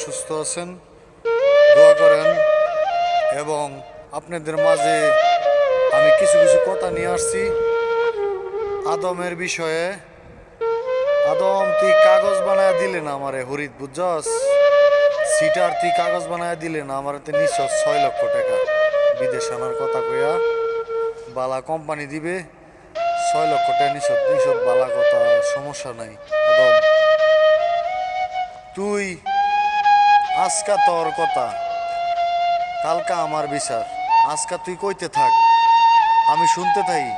সুস্থ আছেন, দোয়া করেন। এবং আপনাদের মাঝে আমি কিছু কিছু কথা নিয়ে আসছি আদমের বিষয়ে। আদম, তুই কাগজ বানায় দিলে না আমারে, হরিত বুঝছস? সিটার তুই কাগজ বানায় দিলে না আমার, নিশ্চয় 6 লক্ষ টাকা বিদেশ আনার কথা কইয়া বালা কোম্পানি দিবে। 6 লক্ষ টাকা নিশ্চয় নিশ্চয় বালা কথা, সমস্যা নাই। আদম, তুই আজকা তোর কথা, কালকা আমার বিচার। আজকা তুই কইতে থাক, আমি শুনতে থাকি,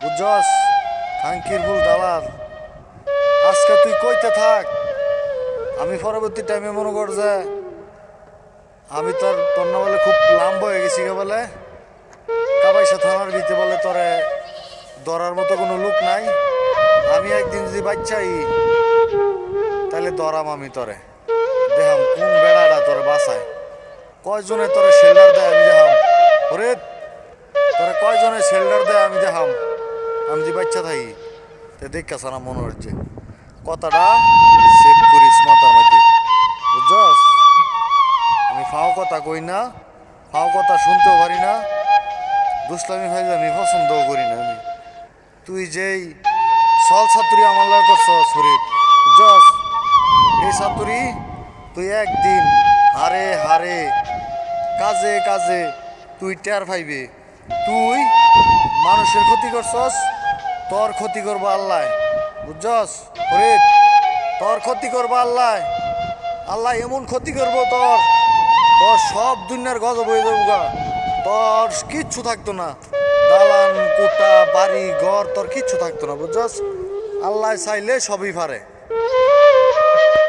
বুঝছস? খাঙ্কির ভুল দালাল, আজকা তুই কইতে থাক। আমি পরবর্তী টাইমে মনে কর যে আমি তোর না বলে খুব লাম্ব হয়ে গেছি গে বলে, কাবাইসা থানার ভিতরে বলে তোরে ধরার মতো কোনো লোক নাই। আমি একদিন যদি বাচ্চাই তাহলে ধরাম আমি তোরে, দেখাম কোন বেড়াটা তোরে বাঁচায়, কয়জনে তোরে শেল্টার দেয় আমি দেখাম। ওরে তোরে কয়জনে শেল্টার দেয় আমি দেখাম। আমি যে বাচ্চা থাকি তো দেখাস না, মনে হচ্ছে কথাটা সেভ করিস মাথার মধ্যে, বুঝছস? আমি ফাও কথা কই না, ফাও কথা শুনতেও পারি না, দুষ্টামি ভাই আমি পছন্দও করি না। আমি তুই যেই সল ছাত্রী আমার লাগে করছ শরীর, বুঝছস? এই ছাত্রী তুই একদিন হারে হারে কাজে কাজে তুই টের পাইবে। তুই মানুষের ক্ষতি করছস, তোর ক্ষতি করবো আল্লাহ, বুঝছস? ফরিদ, তোর ক্ষতি করবো আল্লাহ। আল্লাহ এমন ক্ষতি করবো তোর, তোর সব দুনিয়ার গজব হয়ে যাবো গা। তোর কিচ্ছু থাকতো না, দালান কোটা বাড়ি ঘর তোর কিচ্ছু থাকতো না, বুঝছস? আল্লাহ চাইলে সবই পারে।